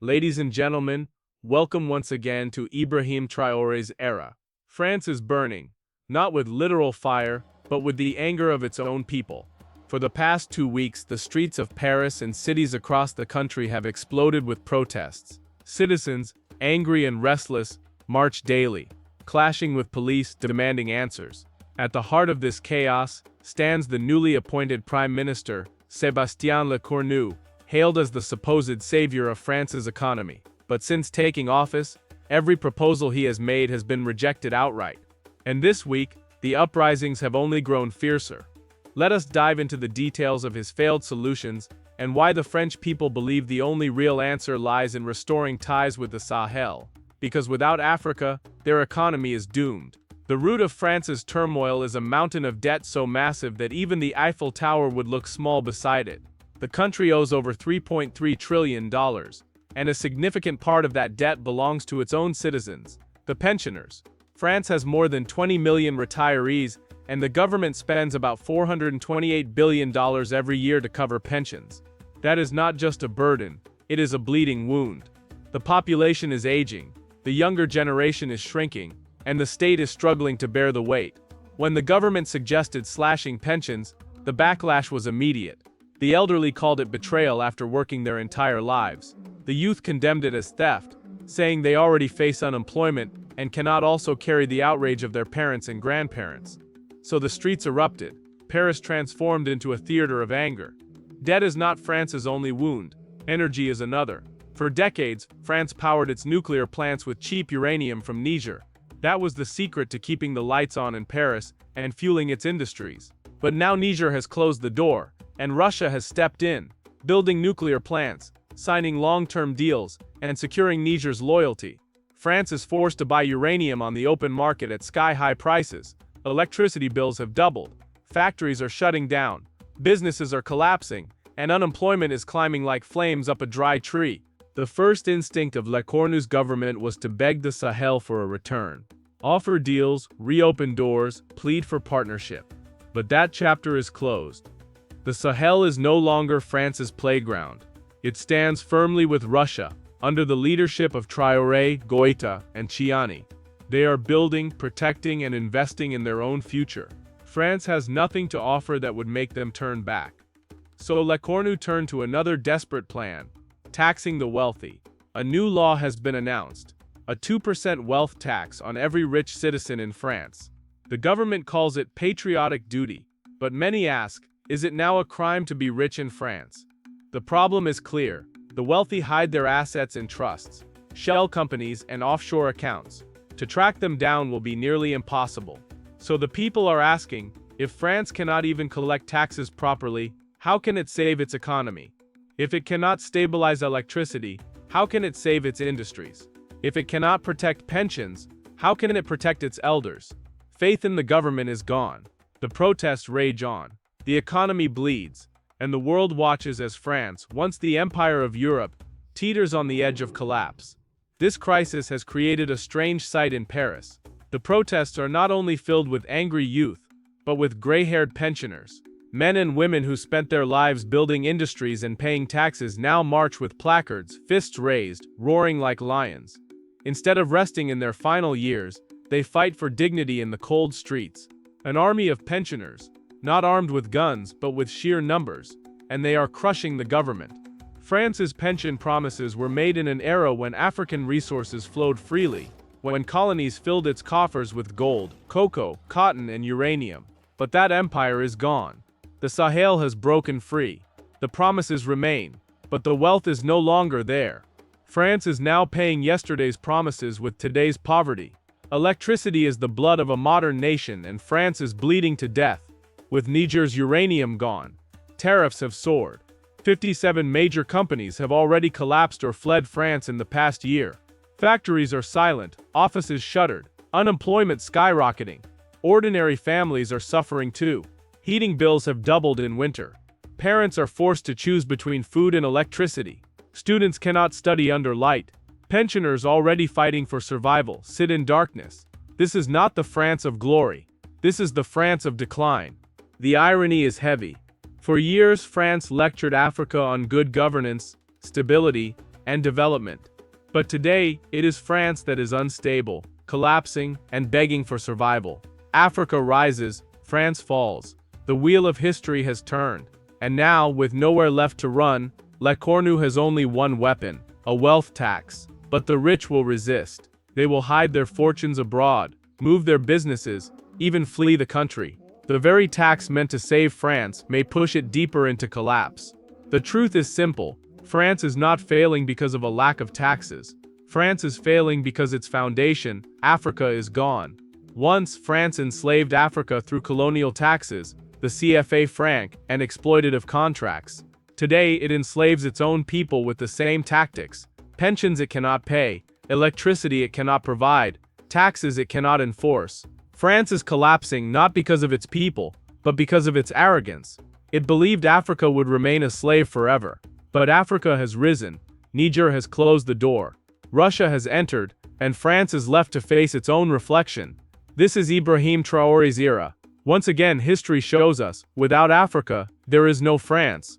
Ladies and gentlemen, welcome once again to Ibrahim Traoré's era. France is burning, not with literal fire, but with the anger of its own people. For the past 2 weeks, the streets of Paris and cities across the country have exploded with protests. Citizens, angry and restless, march daily, clashing with police demanding answers. At the heart of this chaos stands the newly appointed Prime Minister, Sébastien Lecornu, hailed as the supposed savior of France's economy. But since taking office, every proposal he has made has been rejected outright. And this week, the uprisings have only grown fiercer. Let us dive into the details of his failed solutions and why the French people believe the only real answer lies in restoring ties with the Sahel. Because without Africa, their economy is doomed. The root of France's turmoil is a mountain of debt so massive that even the Eiffel Tower would look small beside it. The country owes over $3.3 trillion, and a significant part of that debt belongs to its own citizens, the pensioners. France has more than 20 million retirees, and the government spends about $428 billion every year to cover pensions. That is not just a burden, it is a bleeding wound. The population is aging, the younger generation is shrinking, and the state is struggling to bear the weight. When the government suggested slashing pensions, the backlash was immediate. The elderly called it betrayal after working their entire lives. The youth condemned it as theft, saying they already face unemployment and cannot also carry the outrage of their parents and grandparents. So the streets erupted. Paris transformed into a theater of anger. Debt is not France's only wound. Energy is another. For decades, France powered its nuclear plants with cheap uranium from Niger. That was the secret to keeping the lights on in Paris and fueling its industries. But now Niger has closed the door, and Russia has stepped in, building nuclear plants, signing long-term deals, and securing Niger's loyalty. France is forced to buy uranium on the open market at sky-high prices. Electricity bills have doubled. Factories are shutting down. Businesses are collapsing, and unemployment is climbing like flames up a dry tree. The first instinct of Lecornu's government was to beg the Sahel for a return. Offer deals, reopen doors, plead for partnership. But that chapter is closed. The Sahel is no longer France's playground. It stands firmly with Russia, under the leadership of Traoré, Goïta, and Chiani. They are building, protecting, and investing in their own future. France has nothing to offer that would make them turn back. So Lecornu turned to another desperate plan, taxing the wealthy. A new law has been announced, a 2% wealth tax on every rich citizen in France. The government calls it patriotic duty, but many ask, is it now a crime to be rich in France? The problem is clear. The wealthy hide their assets in trusts, shell companies, and offshore accounts. To track them down will be nearly impossible. So the people are asking, if France cannot even collect taxes properly, how can it save its economy? If it cannot stabilize electricity, how can it save its industries? If it cannot protect pensions, how can it protect its elders? Faith in the government is gone. The protests rage on. The economy bleeds, and the world watches as France, once the empire of Europe, teeters on the edge of collapse. This crisis has created a strange sight in Paris. The protests are not only filled with angry youth, but with gray-haired pensioners. Men and women who spent their lives building industries and paying taxes now march with placards, fists raised, roaring like lions. Instead of resting in their final years, they fight for dignity in the cold streets. An army of pensioners, not armed with guns but with sheer numbers, and they are crushing the government. France's pension promises were made in an era when African resources flowed freely, when colonies filled its coffers with gold, cocoa, cotton, and uranium. But that empire is gone. The Sahel has broken free. The promises remain, but the wealth is no longer there. France is now paying yesterday's promises with today's poverty. Electricity is the blood of a modern nation, and France is bleeding to death. With Niger's uranium gone, tariffs have soared. 57 major companies have already collapsed or fled France in the past year. Factories are silent, offices shuttered, unemployment skyrocketing. Ordinary families are suffering too. Heating bills have doubled in winter. Parents are forced to choose between food and electricity. Students cannot study under light. Pensioners already fighting for survival sit in darkness. This is not the France of glory. This is the France of decline. The irony is heavy. For years, France lectured Africa on good governance, stability, and development. But today, it is France that is unstable, collapsing, and begging for survival. Africa rises, France falls. The wheel of history has turned. And now, with nowhere left to run, Le Cornu has only one weapon, a wealth tax. But the rich will resist. They will hide their fortunes abroad, move their businesses, even flee the country. The very tax meant to save France may push it deeper into collapse. The truth is simple. France is not failing because of a lack of taxes. France is failing because its foundation, Africa, is gone. Once, France enslaved Africa through colonial taxes, the CFA franc, and exploitative contracts. Today, it enslaves its own people with the same tactics. Pensions it cannot pay, electricity it cannot provide, taxes it cannot enforce. France is collapsing not because of its people, but because of its arrogance. It believed Africa would remain a slave forever. But Africa has risen, Niger has closed the door, Russia has entered, and France is left to face its own reflection. This is Ibrahim Traoré's era. Once again, history shows us, without Africa, there is no France.